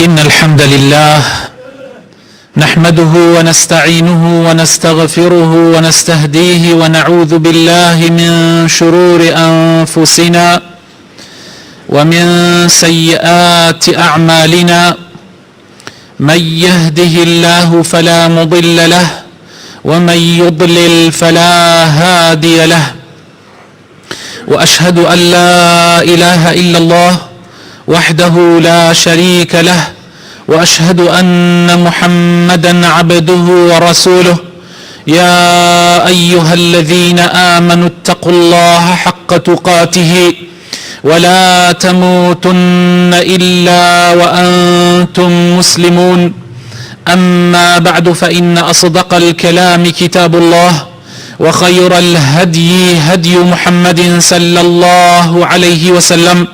إن الحمد لله نحمده ونستعينه ونستغفره ونستهديه ونعوذ بالله من شرور أنفسنا ومن سيئات أعمالنا. من يهده الله فلا مضل له ومن يضلل فلا هادي له، وأشهد أن لا إله إلا الله وحده لا شريك له، وأشهد أن محمدا عبده ورسوله. يا أيها الذين آمنوا اتقوا الله حق تقاته ولا تموتن إلا وأنتم مسلمون. أما بعد، فإن أصدق الكلام كتاب الله، وخير الهدي هدي محمد صلى الله عليه وسلم،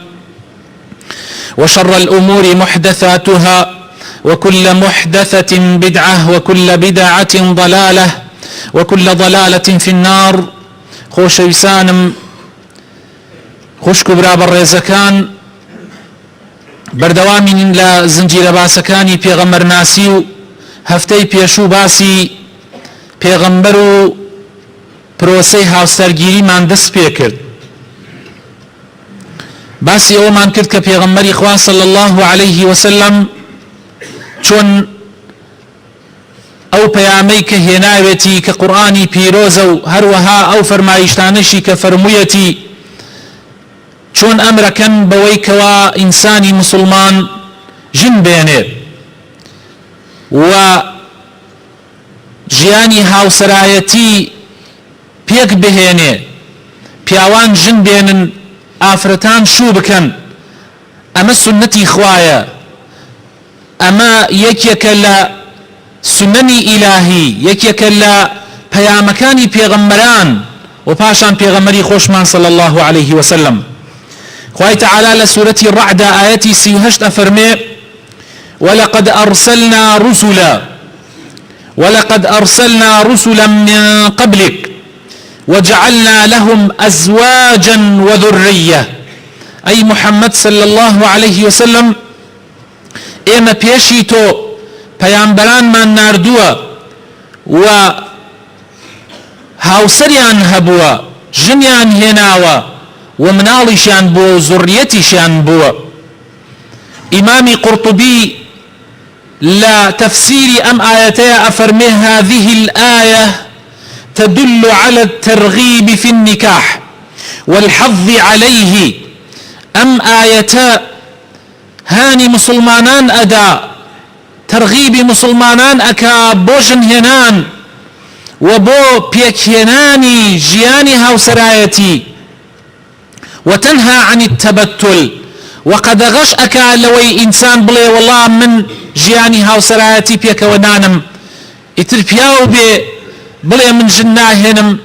وشر الأمور محدثاتها، وكل محدثة بدعة، وكل بدعة ضلالة، وكل ضلالة في النار. خۆشەویستانم، خوشک و برابەڕ ڕێزەکان، بەردەوامین لە زنجیرە باسەکانی پێغەمبەرناسی و هەفتەی پێشوو باسی پێغەمبەر و پرۆسەی هاوسەرگیریمان دەست پێ کرد. باسی ئەوەمان کرد کە پێغەمبەری خوا صلی الله عليه وسلم چۆن ئەو پەیامەی کە هێناوێتی کە قورئانی پیرۆزە و هەروەها ئەو فەرمایشتانەشی کە فەرموویەتی چۆن ئەمرەکەن بەوەی کەوا ئینسانی مسلمان ژن بێنێت و ژیانی هاوسەرایەتی پێک بهێنێ، پیاوان ژن بێنن، ئافرەتان شوو بکەن. ئەمە سنەتی خوایە، ئەمە یەکێکە لە سنەنی ئیلاهی، یەکێکە لە پەیامەکانی پێغەمبەران و پاشان پێغەمبەری خۆشمان صلی الله عليه وسلم. خوای تعالی لە سورەتی ڕەعد ئاەتی 38 ئەفەرمێ: ولقد أرسلنا رسلا من قبلك وجعلنا لهم أزواجا وذرية. أي محمد صلى الله عليه وسلم، ئێمە پێشی تۆ پەیامبەرانمان ناردووە و هاوسەریان هەبووە، ژنیان هێناوە و مناڵیشیان بووە و زوڕیەتیشیان بووە. ئیمامی قورطوبی لا تفسير أم آياتها أفرمي: هذه الآية تدل على الترغيب في النكاح والحظ عليه. أم آياتا هاني مسلمانان أدا ترغيب مسلمانان أكا بوجن هنان وبو بيك هناني جياني هاوسرايتي، وتنهى عن التبتل. وقد غش أكا لوي إنسان بلي والله من جياني هاوسرايتي بيك ونانم اتربياو بلي من جناهنم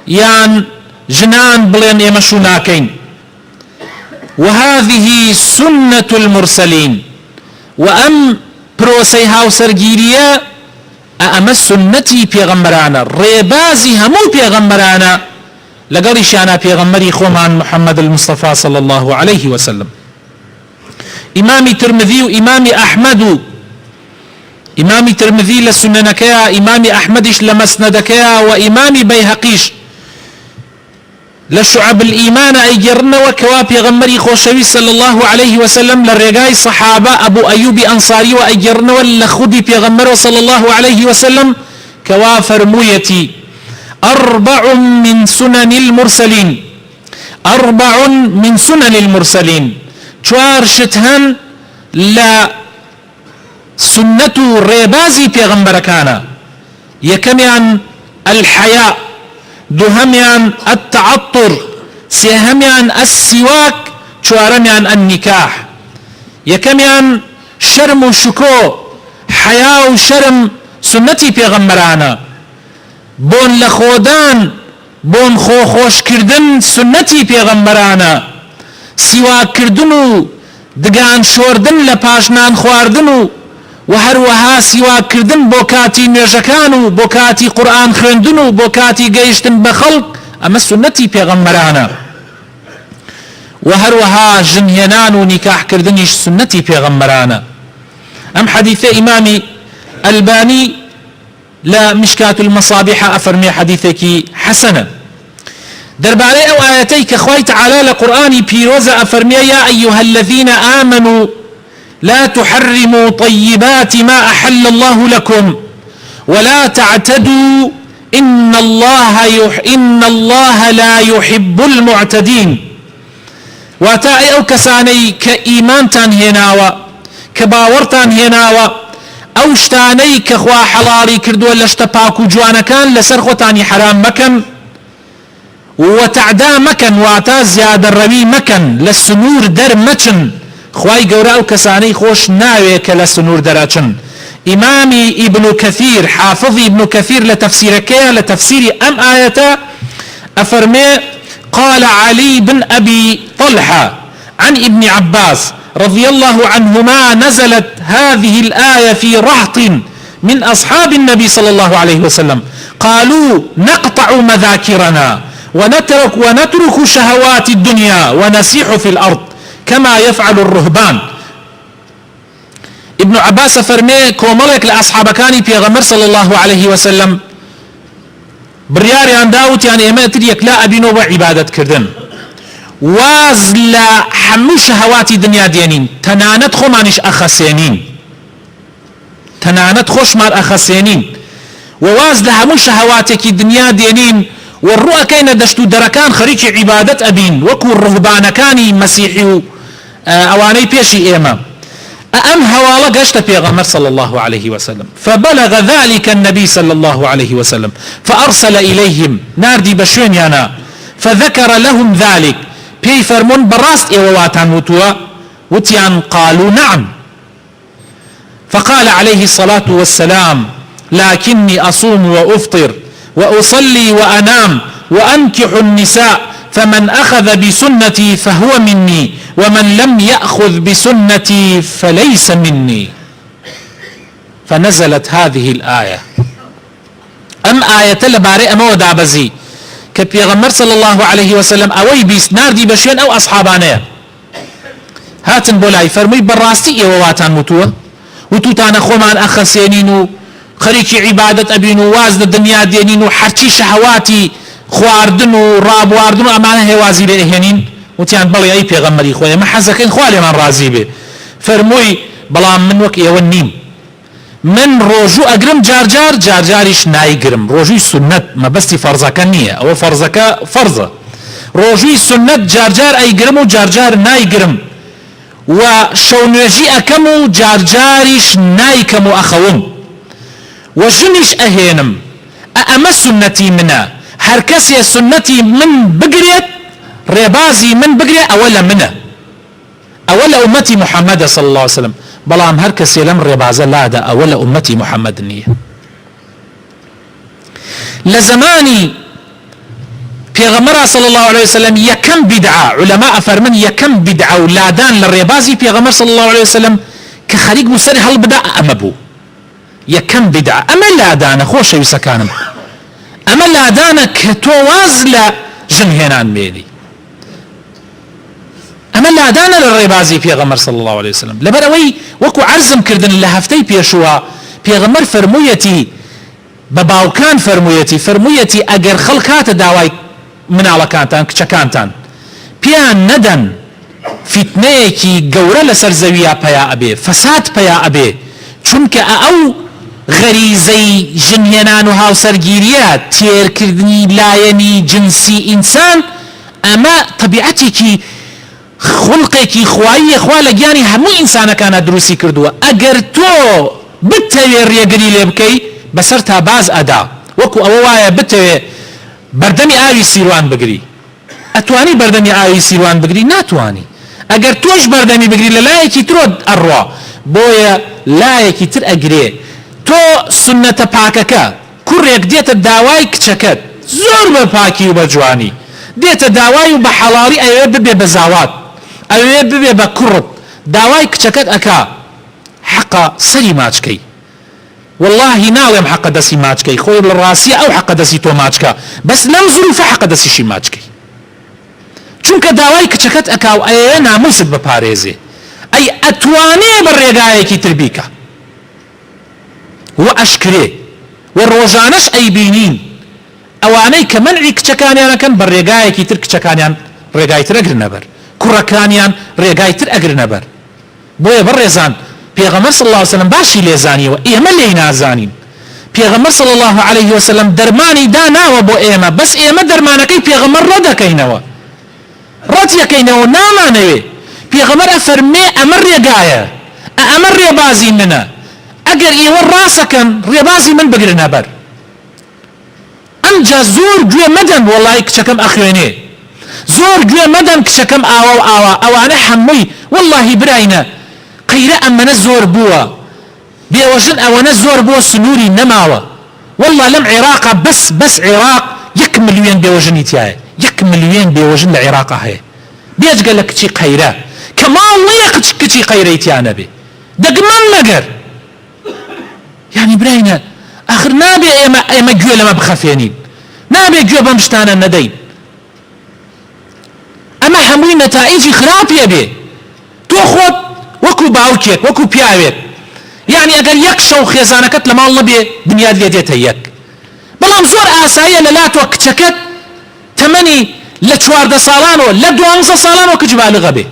يان جنان بلي يمشوناكين. وهذه سنة المرسلين. وأم بروسي هاوسرگيريا أما سنتي بيغمبرانا، ريبازي همو بيغمبرانا لقريشانا بيغمبري خومان محمد المصطفى صلى الله عليه وسلم. إمامي ترمذي وإمامي أحمد، إمامي ترمذي لسننكيا، إمامي أحمدش لمسندكيا، وإمامي بيهقيش لشعب الإيمان أيجرنا وكوا بيغمري خوشوي صلى الله عليه وسلم للرجاي صحابة أبو أيوب أنصاري وأيجرنا ولخدي بيغمر صلى الله عليه وسلم كوا فرمويتي: 4 من سنن المرسلين، 4 من سنن المرسلين. 4 شتهن لا سنة ريبازي بيغمبر كان. يكميان الحياء، دهميان التعطر، سيهميان السواك، 4 النكاح. يكميان شرم وشكو، حياء وشرم سنتي بيغمبرانا. بون لخودان، بون خوش كردن سنتي بيغمبرانا. سواك كردنو دگان شوردن لپاشنان خواردنو و هەروەها سیواکردن بۆ کاتی نوێژەکان و بۆ کاتی قورئان خوێندن و بۆ کاتی گەیشتن بە خەڵک، ئەمە سنەتی پێغەمبەرانە. و هەروەها ژنهێنان و نیکاحکردنیش سنەتی پێغەمبەرانە. ام حديث امامي الباني لا مشكات المصابيح افرمي حديثك حسنا درباري او آياتيك خوي تعالى لقرآن بيروزا افرمي يا ايها الذين امنوا لا تحرموا طيبات ما احل الله لكم ولا تعتدوا إن الله لا يحب المعتدين. واتائي أو كساني كإيمانتان هناوا كباورتان هناوا أو شتاني كخوا حلالي كردوا لشتباكو جوانا كان لسرخوتاني حرام مكن وتعدا مكن واتا زيادة الروي مكن للسنور در مچن خواي قورا أو كساني خوش ناويك للسنور دراچن. إمامي ابن كثير حافظي ابن كثير لتفسير أم آية أفرمي قال علي بن أبي طلحة عن ابن عباس رضي الله عنهما نزلت هذه الآية في رهط من أصحاب النبي صلى الله عليه وسلم قالوا نقطع مذاكرنا ونترك شهوات الدنيا ونسيح في الأرض كما يفعل الرهبان. ابن عباس فرمي كوملك لأصحاب كاني بيغمر صلى الله عليه وسلم برياري عن داوت يعني اما تريك لا أبينو بعبادة كردن واز لا حمو شهواتي دنيا دينين تنانت خو مانش أخسينين تنانت خوش مار أخسينين وواز لهمو شهواتك دنيا دينين والرؤى كين دشتو دركان خريج عبادة أبين وكو الرهبان كاني مسيحي أواني بيشي إيما أم هوالا قشت بيغمر صلى الله عليه وسلم فبلغ ذلك النبي صلى الله عليه وسلم فأرسل إليهم ناردي بشوين يانا فذكر لهم ذلك بي فرمون براست إيواتان وتوا وتيان قالوا نعم فقال عليه الصلاة والسلام لكني أصوم وأفطر وأصلي وأنام وأنكح النساء فمن أخذ بسنتي فهو مني ومن لم يأخذ بسنتي فليس مني. فنزلت هذه الآية أم آية لبارئ أمو دابزي كبيغمر صلى الله عليه وسلم أوي بيس ناردي بشين أو أصحابانيا هاتن بولاي فرمي براستي إيواتان وتوتان أخومان أخسينينو خريكي عبادة أبينو وازد الدنيا دينينو حرشي شهواتي خواردن و رابواردن و امانه هوازی له هنین وتیان بڵێ ئەی پێغەمبەری خۆی ئێمە حەزەکەین خوا لێمان ڕازی بێ فەرمووی بەڵام من وەک ئێوە نیم من ڕۆژوو ئەگرم جارجاریش نایگرم ڕۆژووی سنەت مەبەستی فەرزەکە نییە ئەوە فەرزەکە فەرزە ڕۆژووی سنەت جارجار ئەیگرم و جارجار نایگرم و شەو نوێژی ئەکەم و جارجاریش نایکەم و ئەخەوم و ژنیش ئەهێنم ئەمە سنەتی منە هر کسی سنتي من بقريت ربازي من بقريت اولا منه اولا امتي محمد صلى الله عليه وسلم بلام هر کسی لم ربازه لا دا اولا امتي محمد نيه لزماني پیغمبر صلى الله عليه وسلم يكم بدعة علماء فرمن يكم بدعة ولادان للربازي پیغمبر صلى الله عليه وسلم كخريق مسري هل بدا امبو يكم بدعة اما لادان خوش يسكانم اما لادانا كتواز لا جنهنان ميلي اما لادانا للربازي پیغمبر صلى الله عليه وسلم لبروي وكو عرزم كردن لهفتي بيشوا پیغمبر فرمويتي بباوكان فرمويتي اگر خلقات داواي مناڵەکانتان کچەکانتان پیان ندن فتنەیەکی گەورە لەسەر زەویە پیا ئەبێ فەساد پیا ئەبێ چونکە ئەو غەریزەی ژنهێنان و هاوسەرگیریە تێرکردنی لایەنی جنسی ئینسان ئەمە طبیعەتێکی خولقێکی خواییە خوا لە گیانی هەموو ئینسانەکانە دروستی کردووە ئەگەر تۆ بتەوێ ڕێگری لێ بکەی بەسەر تا باز ئەدا وەکو ئەوە وایە بتەوێ بەردەمی ئاوی سیروان بگری ئەتوانی بەردەمی ئاوی سیروان بگری ناتوانی ئەگەر تۆش بەردەمی بگری لە لایەکی ترۆ ئەڕوا بۆیە لایەکی تر ئەگرێ تۆ سنەتە پاکەکە کوڕێک دێتە داوای کچەکەت زۆر بە پاکی و بە جوانی دێتە داوای و بە حەڵاڵی ئەوێ ببێ بە زاوات ئەوێ ببێ بە کوڕت داوای کچەکەت ئەکا حەقە سەری ماچکەی والله ناوێم حەقە دەستی ماچکەی خۆی لە ڕاستیە ئەو حەقە دەستی تۆ ماچکە بەس لەم زولفە حەقە دەستیشی ماچکەی چونکە داوای کچەکەت ئەکا و ئەوێ ناموست بپارێزێ ئەی ئەتوانێ بە ڕێگایەکی تر بیکە ئەشکرێ و ڕۆژانەش ئەیبینین ئەوانەی کە منعی کچەکانیانەکەن بە ڕێگایەکی تر کچەکانیان ڕێگای تر ئەگرنە بەر کوڕەکانیان ڕێگای تر ئەگرنە بەر بۆیە بەڕێزان پێغەمبەر صلی الله علیه وسلم باشی لێزانیوە ئێمە لێی نازانین پێغەمبەر صلی الله علیه وسلم دەرمانی داناوە بۆ ئێمە بەس ئێمە دەرمانەکەی پێغەمبەر ڕەت دەکەینەوە ڕەت یەکەینەوە نامانەوێ پێغەمبەر ئەفەرمێ ئەمە ڕێگایە ئەمە ڕێبازی منە ئەگەر ئێوە ڕاستەکەن ڕێبازی من بگرنە بەر ئەمجا زۆر گوێ مەدەن وەڵای کچەکەم ئەخوێنێ زۆر گوێ مەدەن کچەکەم ئاوا و ئاوا ئەوانە هەمووی وەڵڵاهی براینە قەیرە ئەمەنە زۆر بووە بێوەژن ئەوەنە زۆر بووە سنووری نەماوە وەڵڵا لەم عێراقا بەس عێراق 1 ملیۆن بێوەژنی تایە 1 ملیۆن بێوەژن لە عێراقا هەیە بێجگە لە کچی قەیرە کە ماڵڵەیە کچی قەیرەی تیانە بێ دەگمەن مەگەر یعنی براینە ئاخر نابێ ئێمە گوێ لەمە بخەفێنین نابێ گوێ بەم شتانە نەدەین ئەمە هەمووی نەتائیجی خراپیە بێ تۆ خۆت وەکو باوکێک وەکو پیاوێک یعنی ئەگەر یەک شەو خێزانەکەت لە ماڵ نەبێ دنیات لێ دێتە یەک بەڵام زۆر ئاساییە لە لاتۆ کچەکەت تەمەنی لە 14 ساڵانەوە لە 12 ساڵانەوە کچ بالغە بێ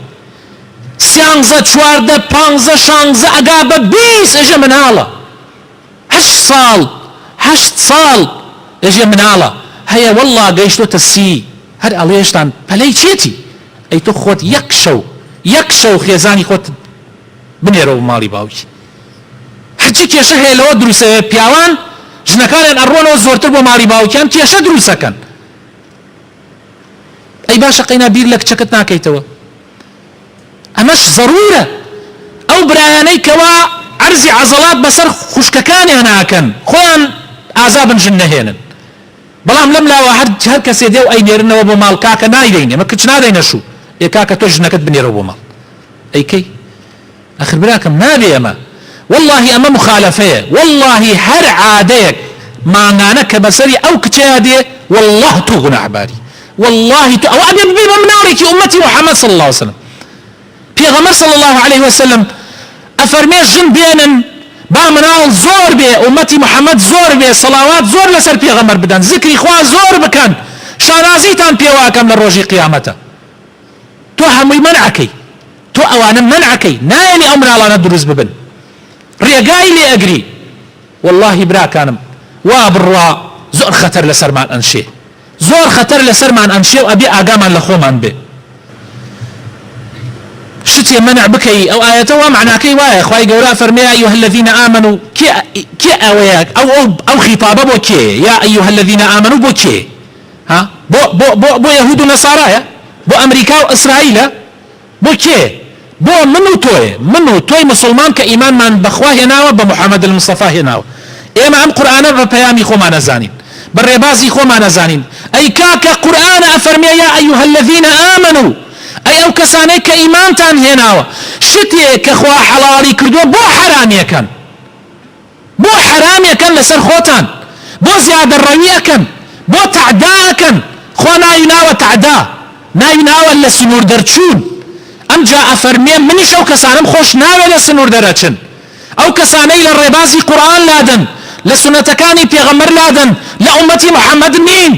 13 14 15 16 ئەگا بە 20 ئەژە مناڵە 8 ساڵ ئەژێ مناڵە هەیە وەڵڵا گەیشتۆتە 30 هەر ئەڵێشتان پەلەی چێتی ئەی تۆ خۆت یەک شەو خێزانی خۆت بنێرەوە ماڵی باوکی هەرچی کێشە هەیە لەوە دروستەوە پیاوان ژنەکانیان ئەڕۆنەوە زۆرتر بۆ ماڵی باوکیان کێشە دروستەکەن ئەی باشە قەینا بیر لە کچەکەت ناکەیتەوە ئەمەش ضرورە ئەو برایانەی کەوا عەرزی عەزەڵات بەسەر خوشکەکانیان ناکەن خۆیان ئازابن ژن نەهێنن بەڵام لەم لاوە هەر کەسێ دێ و ئەینێرنەوە بۆ ماڵ کاکە نایدەین ئێمە کچ نادەینە شوو ئێ کاکە تۆ ژنەکەت بنێرەوە بۆ ماڵ ئەیکەی ئەخر براکەم نابێ ئەمە والله ئەمە مخالفەیە والله هەر عادەیەک مانگانە کە بەسەری ئەو کچەیە دێ والله تۆ گوناحباری والله تۆ ئەوە ئەبێ ببێ بە مناڵێکی ئومەتی محەممەد صلی الله عليه وسلم پێغەمبەر صلی الله عليه وسلم ئەفەرمێ ژن بێنن با مناڵ زۆر بێ ئومەتی محەممەد زۆر بێ سەڵاوات زۆر لەسەر پێغەمبەر بدەن زیکری خوا زۆر بکەن شانازیتان پێواکەم لە ڕۆژی قیامەتە تۆ هەمووی منعەکەی تۆ ئەوانە منعەکەی نایەنی ئەو مناڵانە دروست ببن ڕێگای لێ ئەگری واللهی براکانم وا بڕوا زۆر خەتەر لەسەرمان ئەنشێ زۆر خەتەر لەسەرمان ئەنشێ و ئەبێ ئاگامان لە خۆمان بێ شتێ منع بکەی ئەو ئاەتەوە معناکەی وایە خوای گەورە فەرمێ یا ئەیها الذین آمنوا کێ ئەوەیە ئەو خیتابە بۆ کێ یا ئەیها الذین آمنوا بۆ کێ ها بۆ یەهود و نەسارایە بۆ ئەمریکا و ئیسرائیلە بۆ کێ بۆ من و تۆی مسلمان کە ئیمانمان بەخوا هێناوە بە محەممەد المستەفا هێناوە ئێمە ئەم قورئانە بە پەیامی خۆمان نەزانین بە ڕێبازی خۆمان نەزانین ئەی کاکە قورئانە ئەفەرمێ یا ئەیها الذین آمنوا ئەی ئەو کەسانەی کە ئیمانتان هێناوە شتێک کە خوا حەڵاڵی کردووە بۆ حرامێکن لەسەر خۆتان بۆ زیادەڕەویەکەن بۆ تعداەکەن خوا ناویناوە تعدا ناویناوە لە سنوور دەرچوون ئەمجا ئەفەرمێ منیش ئەو کەسانم خۆش ناوێ لە سنوور دەرەچن ئەو کەسانەی لە ڕێبازی قورئان لادن لە سنەتەکانی پێغەمبەر لادن لە ئومەتی محەممەد نین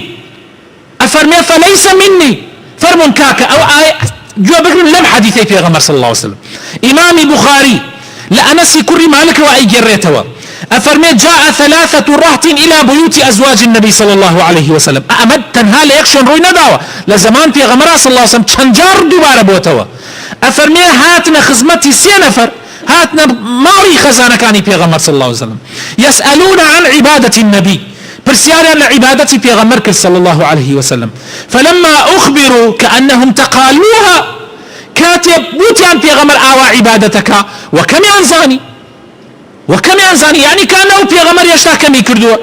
ئەفەرمێ فەلەیسە منی فەرمون کاکە ئەو گوێ بگرن لەم حەدیثەی پێغەمبەر صلی الله عليه وسلم ئیمامی بوخاری لە ئەنەسی کوڕی مالکەوە ئەیگێڕێتەوە ئەفەرمێ جاء 3 رهط إلى بيوت أزواج النبي صلى الله عليه وسلم ئەمە تەنها لە یەک شوێن ڕووی نەداوە لە زەمان پێغەمبەر صلی الله عليه وسلم چەند جار دووبارە بۆتەوە ئەفەرمێ هاتنە خزمەتی 3 نەفەر هاتنە ماڵی خەزانەکانی پێغەمبەر صلی الله عليه وسلم يسألون عن عبادة النبي پرسیاریان لە عیبادەتی پێغەمبەر کرد صلی الله عليه وسلم فلما أخبروا كأنهم تقالوها کاتێ بوتیان پێغەمبەر ئاوا عیبادەتەکە وەکەمیان زانی يعني كانوا پێغەمبەر هێشتا کەمی کردووە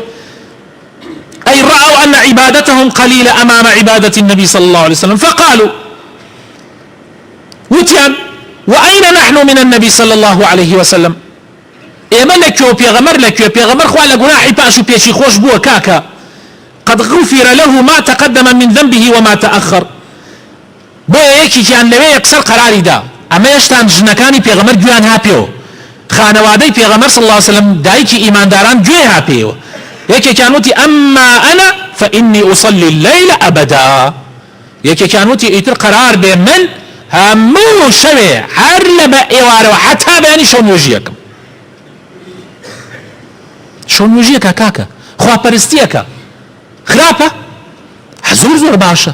أي رأوا أن عبادتهم قليلة أمام عبادة النبي صلى الله عليه وسلم فقالوا وتيان وأين نحن من النبي صلى الله عليه وسلم ئێمە لەکوێ پێغەمبەر خوا لە گوناحی پاش و پێشی خۆش بووە کاکە قد غفر له ما تقدم من ذنبه وما تأخر بۆ یەکێکیان لەوێ یەکسەر قەراری دا ئەمە هێشتا ژنەکانی پێغەمبەر گویان هاپێەوە خانوادەی پێغەمبەر صلی الله عليه وسلم دایکی ئیمانداران گوێ هاتپێەوە یەکێکیان وتی ئەمما ئەنە فإني أصلي الليل أبدا یەکێکیان وتی ئیتر قرار بێ من هەموو شەوێ هەر لە بە ئێوارەوە حتا بەیانی شەو نوێژیەکەم شەو نوێژیەکە کاکە خواپەرستیەکە خراپە زۆر زۆر باشە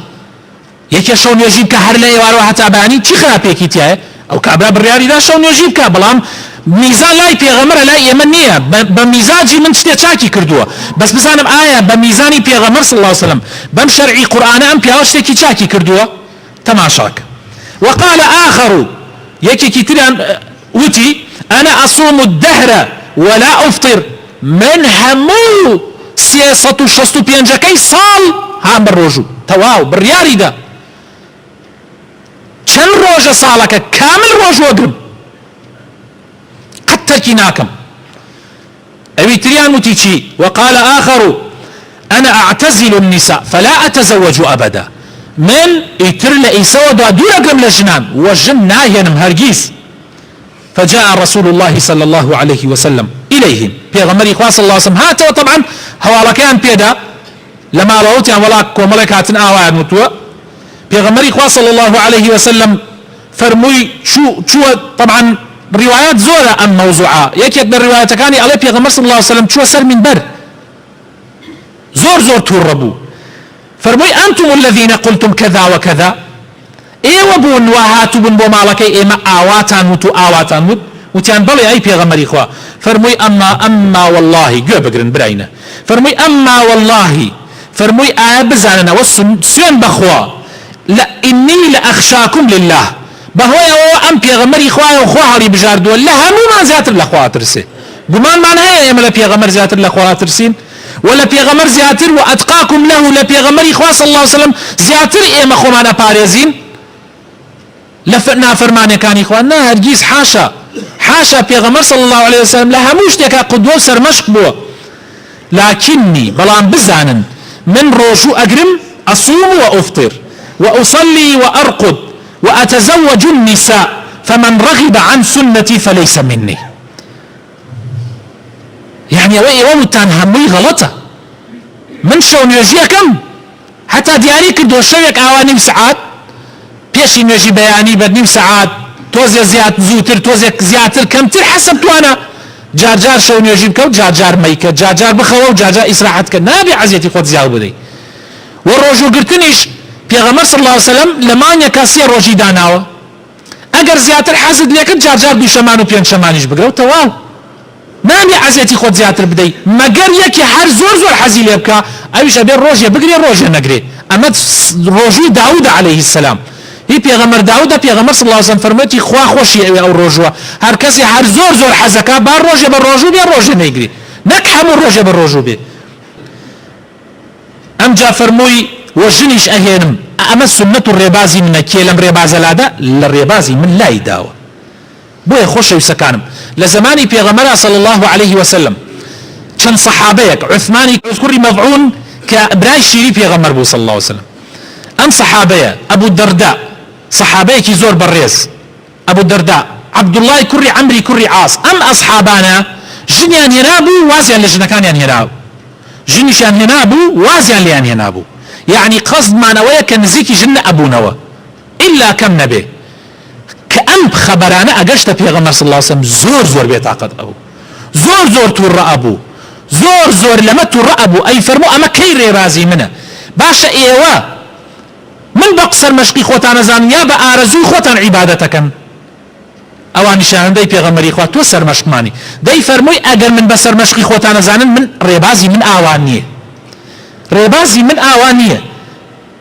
یەکێ شەو نوێژی بکە هەر لە ئێوارەوە حتا بەیانی چی خراپێکی تایە ئەو کابرا بڕیاریدا شەو نوێژی بکە بەڵام میزان لای پێغەمبەرە لای ئێمە نییە بە میزاجی من شتێ چاکی کردووە بەس بزانم ئایا بە میزانی پێغەمبەر صلی الله عليه وسلم بەم شەرعی قورئانە ئەم پیاوە شتێکی چاکی کردووە تەماشاکە وقال آخر یەکێکی تریان وتی أنا أصوم الدهر ولا أفطر من هەموو 365 ساڵ هام بەڕۆژوو تەواو بڕیاریدا چەند ڕۆژە ساڵەکە کامل ڕۆژ وەگرم قەت تەرکی ناکەم ئەوی تریان وتی چی وقال آخر أنا أعتزل النساء فلا أتزوج أبدا من ئیتر لە ئیسەوەدا دوورەگرم لە ژنان وە ژن ناهێنم هەرگیز فجاء رسول الله صلى الله عليه وسلم إليهم پێغەمبەری خوا صلى الله عليه وسلم هاتەوە طبعا هەواڵەکەیان پێدا لە ماڵەوەتیان وەڵا کۆمەڵێک هاتن ئاوایان وتووە پێغەمبەری خوا صلى الله عليه وسلم فەرمووی چووە طبعا روايات زۆرە ئەم مەوزوعە یەکێک لە ڕوايەتەکانی ئەڵێ پێغەمبەر صلى الله عليه وسلم چووە سەر منبەر زۆر تووڕە بوو فرمووی أنتم الذين قلتم كذا وكذا ئێوە بوون وا هاتوبوون بۆ ماڵەکەی ئێمە ئاواتان وت و ئاواتان وت وتیان بەڵێ ئەی پێغەمبەری خوا فەرمووی ئەمما والله گوێ بگرن براینە فەرمووی ئەمما والله فەرمووی ئایا بزاننەوە سوێن بەخوا إني لأخشاكم لله بەهۆی ئەوە ئەم پێغەمبەری خوایە و خوا هەڵی بژاردووە لە هەموومان زیاتر لە خوا ترسێ گومانمان هەیە ئێمە لە پێغەمبەر زیاتر لە خوا ترسین ولا پێغەمبەر زیاتر و ئەتقاکم له لە پێغەمبەری خوا صلی الله عليه وسلم زیاتر ئێمە خۆمان ئەپارێزین لە نافەرمانەکانی خوا نا هەرگیز حاشا پێغەمبەر صلی الله عليه وسلم لە هەموو شتێکا قودوە و سەرمەشق بووە لكني بەڵام بزانن من ڕۆژوو ئەگرم أصوم وأفطر وأصلي وأرقد وأتزوج النساء فمن رغب عن سنتي فليس مني يعني ئەوە وتان هەمووی غەڵەتە من شەو نوێژیەکەم حتا دیاری کردووە شەوێک ئاوا نیم سعات پێشی نوێژی بەیانی بە نیم سعات تۆزێ زیات زووتر تۆزێک زیاتر کەمتر حەسب توانە جارجار شەو نوێژی بکە و جارجار مەیکە جارجار بخەوە و جارجار ئیسراحەت کە نابێ عەزیەتی خۆت زیاو بدەی و ڕۆژوگرتنیش پێغەمبەر صلی الله عليه وسلم لە مانگێکا 3 ڕۆژی داناوە ئەگەر زیاتر حەزت لێکرد جارجار 2 شەمان و 5 شەمانیش بگرە و تەواو نامێ عەزیەتی خۆت زیاتر بدەی مەگەر یەکی هەر زۆر حەزی لێ بکە ئەویش ئەبێ ڕۆژێ بگرێ ڕۆژێ نەگرێ ئەمە ڕۆژووی داوود عەلەیه السلام هی پێغەمبەر داوودە پێغەمبەر صلی الله عليه وسلم فەرموویەتی خوا خۆشی ئەوێ ئەو ڕۆژوە هەر کەسێ هەر زۆر حەزەکە با ڕۆژێ بە ڕۆژوو بێ ڕۆژێ نەیگری نەک هەموو ڕۆژێ بە ڕۆژوو بێ ئەمجا فەرمووی وە ژنیش ئەهێنم ئەمە سنەت و ڕێبازی منە کێ لەم ڕێبازەلادا لە ڕێبازی من لای داوە بۆیە خۆشەویستەکانم لە زمانی پێغەمبەر صلی الله عليه وسلم چەند سەحابەیەک عوثمانی کوڕی مەضعون کە برای شیری پێغەمبەر بوو صلی الله عليه وسلم ئەم سەحابەیە ئەبوو دەردا سەحابەیەکی زۆر بەڕێز ئەبوو دەردا عەبدوڵڵای کوڕی عەمری کوڕی عاس ئەم ئەسحابانە ژنیان هێنابوو وازیان لە ژنەکانیان هێنابوو ژنیشیان هێنابوو وازیان لێیان هێنابوو یعنی قەزدمانەوەیە کە نزیکی ژن نەئەبوونەوە ئیلا کەم نەبێ کە ئەم خەبەرانە ئەگەشتە پێغەمبەر صلی الله عليه وسلم زۆر بێتاقەت ئەبوو زۆر تووڕە ئەبوو زۆر لەمە تووڕە ئەبوو ئەی فەرموو ئەمە کەی ڕێبازی منە باشە ئێوە من بە سەرمەشقی خۆتان نەزانن یا بە ئارەزووی خۆتان عیبادەتەکەن ئەوان نیشانەندەی پێغەمبەری خوا تۆ سەرمەشقمانی دەی فەرمووی ئەگەر من بە سەرمەشقی خۆتان نەزانن من ڕێبازی من ئاوان نییە ڕێبازی من ئاوان نییە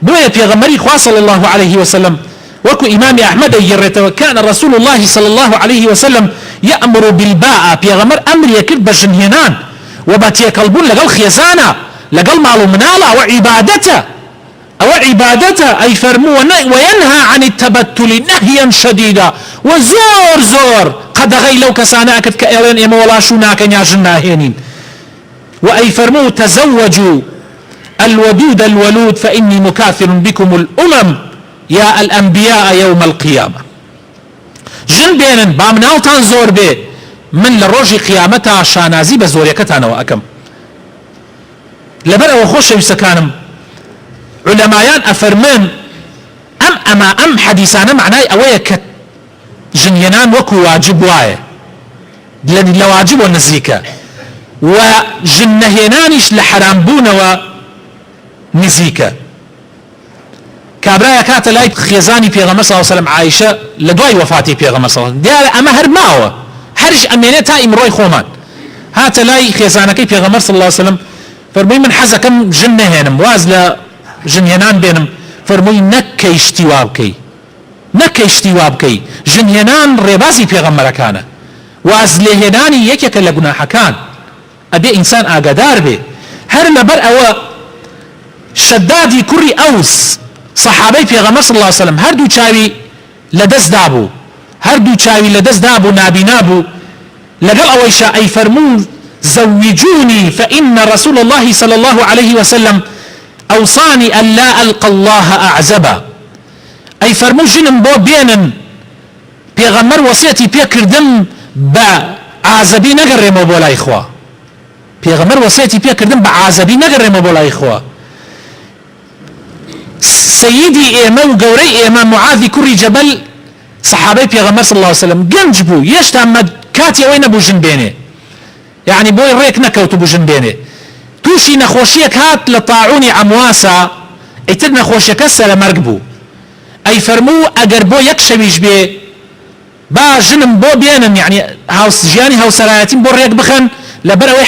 بۆیە پێغەمبەری خوا صلی الله عليه وسلم وكو إمام أحمد يرتوى كان رسول الله صلى الله عليه وسلم يأمر بالباء بيغمر أمر يكد بجنهنان وباتي قلبون لقل خيزانا لقل معلوم منالا وعبادته أي فرمو وينهى عن التبتل نهيا شديدا وزور قد غي لو كسانا أكد كأيلين إما ولا شناك نياجنا هينين وأي فرمو تزوجوا الودود الولود فإني مكاثر بكم الأمم يا الأنبياء يوم القيامة جن بينن بامناوتان زور بي من لروجي قيامتها شانازي بزوريكتانا وأكم لبر أو خوش يسكانم علمايان أفرمن أم حديثانا معناه أويك جنينان وكو واجب واي لواجب ونزيكا وجنهينانيش لحرام بون ونزيكا كابرايا كاتا لاي خيزاني بيغمبر صلى الله عليه وسلم عائشة لدواي وفاتي بيغمبر صلى الله عليه وسلم ديال أما هرماوة هرش أمينتها إمروي خومان هاتا لاي خيزانكي بيغمبر صلى الله عليه وسلم فرمي من حزكم جنهينم وازلا جنهينان بينم فرمي نكي اشتوابكي نكي اشتوابكي جنهينان ريبازي بيغمبر كان وازلهناني يكيك لقناح كان أبي إنسان آقادار به هر لبر أو شدادي كري أوس صحابي بيغمبر صلى الله عليه وسلم هردو چاوي لدس دابو هردو چاوي لدس دابو نابو لقل أويشا أي فرمون زوجوني فإن رسول الله صلى الله عليه وسلم أوصاني أن لا ألقى الله أعزبا أي فرمون جنم بو بينن بيغمبر وصيتي بيكردم بعازبي نقرمو بولا إخوة بيغمبر وصيتي بيكردم بعازبي نقرمو بولا إخوة سيدي إيما وقوري إيما معاذ كري جبل صحابي بيغمبر صلى الله عليه وسلم قنجبو يشتا مد كاتيا وين بو جنبيني يعني بوي ريك نكوتو بو جنبيني توشي نخوشيك هات لطاعوني عمواسا ايتر نخوشيك السلا مرقبو اي فرمو اگر بو يكشويش بي با جنم بو بينن يعني هاوس جياني هاوس راياتين بو ريك بخن لبروي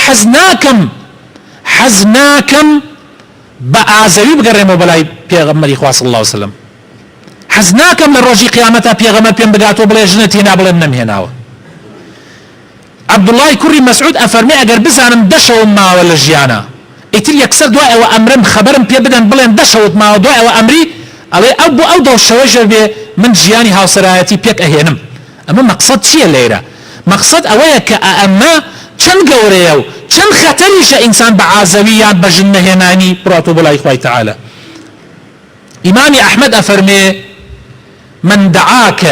حزناكم بأعزوي بقرمو بلاي بيغمبر إخوة صلى الله عليه وسلم حزناكم للروجي قيامتها بيغمبر بيان بقاتو بلا جنتي نابل النم هناو عبد الله كري مسعود أفرمي أقر بزانم دشو ما ولا جيانا اتر يكسر دواء وأمرم خبرم بيا بدن بلين دشوت ما دواء وأمري علي أبو أو دو الشواجر بي من جياني هاو سراياتي بيك أهينم أما مقصد شيء الليلة مقصد أويك أما چند قوريو چند خطريش إنسان بعازويان بجنه هناني براتو بلا إخوة تعالى إمامي أحمد أفرمي من دعاك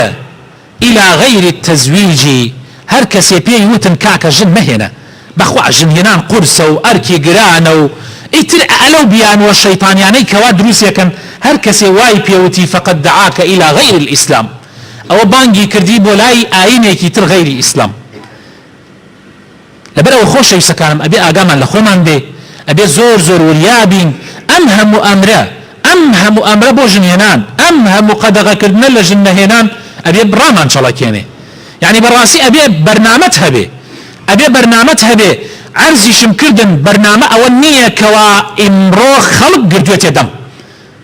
إلى غير التزويج هر كسي بيه وتن كاكا جن مهنا بخوا جن هنان قرصة وأركي قرانة اتر ألو بيان والشيطان يعني كواد روسيا كان هر كسي واي بيوتي فقد دعاك إلى غير الإسلام أو بانجي كردي بولاي آينيكي تر غير الإسلام لبرا خوش يسكانم أبي آقامان لخومان بي أبي زور وريابين أمهم أمرة بو جنهنان أمهم قدغة كردنا لجنهنان أبي برامان شاء الله كيني يعني براسي أبي برنامتها بي عرزي شمكردن برنامج أولنية كوا إمرو خلق قردوية دم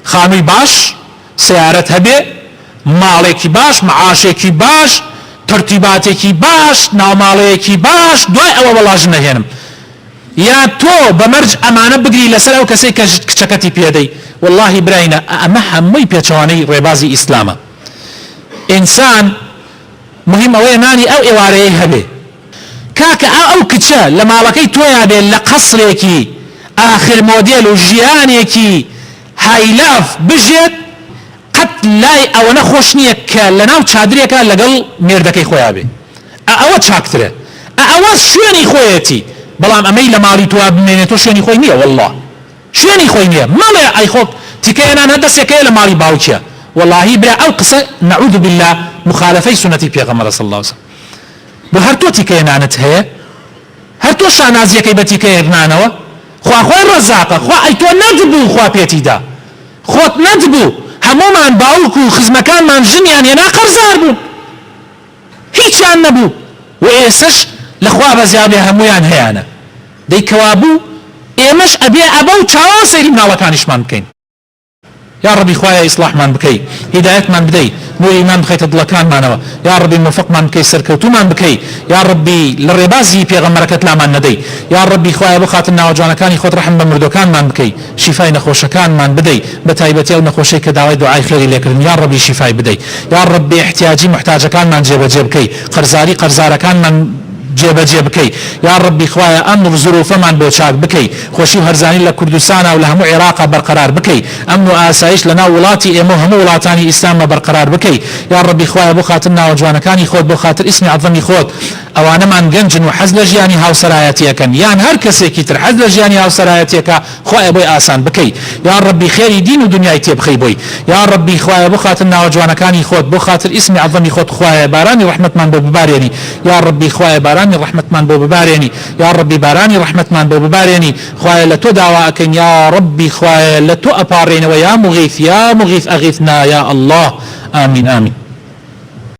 خامي باش سيارتها بي مالكي باش معاشكي باش ترتيباتكي باش ناوماليكي باش دوای ئەوە بەڵاژ نەهێنم یا تۆ بەمەرج ئەمانە بگری لەسەر ئەو کەسەی کە کچەکەتی پێدەی واللهی براینە ئەمە هەمووی پێچەوانەی ڕێبازی ئیسلامە ئینسان مهم ئەوەیە نانی ئەو ئێوارەیە هەبێ کاکە ئەو کچە لە ماڵەکەی تۆیا بێ لە قەسرێکی ئاخر مۆدێل و ژیانێکی هایلاف بژێت قەت لای ئەوە نەخۆش نییە کە لەناو چادرێکە لەگەڵ مێردەکەی خۆیان بێ ئەوە چاکترە ئەوە شوێنی خۆیەتی بەڵام ئەمەی لە ماڵی تۆ بمێنێتەوە شوێنی خۆی نییە والله شوێنی خۆی نییە مەڵێ ئەی خۆ تکەیەنان هەردەستێکەیە لە ماڵی باوکیە واللهی برا ئەو قسە نەعوذ بالله مخالفەی سنەتی پێغەمبەر صلی الله عليه وسلم بۆ هەر تۆ تیکەیەنانت هەیە هەر تۆ شانازیەکەی بە تیکەیەنانەوە خوا خۆی ڕەزاقە خوا ئەی تۆ نەدبوو خوا پێتی دا خۆت نەدبوو هەمومان باوک و خزمەکانمان ژنیان هێنا قەرزار بوون هیچیان نەبوو و ئێسش لەخوا بەزیابێ هەمویان هەیەە دەی کەوا بوو ئێمەش ئەبێ ئەبە و چاوە سەیری مناڵەکانیشمان بکەین یا ربی خوایە ئیسلاحمان بکەی هیدایەتمان بدەی نوریمان بخەیتە دڵەکانمانەوە یا ربی موفقمان بکەی سەرکەوتومان بکەی یا ربی لە ڕێبازی پێغەمبەرەکەت لامان نەدەی یا ربی خوایە بخاتە ناوەجوانەکانی خۆت ڕەحم بە مردوەکانمان بکەی شیفای نەخۆشەکانمان بدەی بە تایبەتی ئەو نەخۆشەی کە داوای دوعای خێری لێکردن یا ربی شیفای بدەی یا ربی احتیاجی محتاجەکانمان جێبەجێ بکەی قەرزاری قەرزارەکانمان جێبەجێ بکەی یا ربی خوایە ئەم ظروفەمان بۆ چاک بکەی خۆشی و هەرزانی لە کوردستانە و لە هەموو عێراقا بەرقەرار بکەی ئەمن و ئاسایش لە ناو وڵاتی ئێمە هەموو وڵاتانی ئیسلامە بەرقەرار بکەی یا ربی خوایە بۆ خاتر ناوە جوانەکانی خۆت بۆ خاتر ئیسمی عەظەمی خۆت ئەوانەمان گەنجن و حەز لە ژیانی هاوسەرایەتیەکەن یان هەر کەسێکی تر حەز لە ژیانی هاوسەرایەتیەکە خوایە بۆی ئاسان بکەی یا ربی خێری دین و دنیای تێبخەی بۆی یا ربی خوایە بۆ خاتر ناوە جوانەکانی خۆت بۆ خاتر ئیسمی عەظەمی خۆت خوایە بارانی ڕەحمەتمان بۆ ببارێنی یا ربی خوایە بارانی ڕەحمەتمان بۆ ببارێنی یا ربی بارانی ڕەحمەتمان بۆ ببارێنی خوایە لە تۆ داوا ئەکەین یا ربی خوایە لە تۆ ئەپارڕێنەوە یا مغیث ئەغیثنا یا الله آمین آمین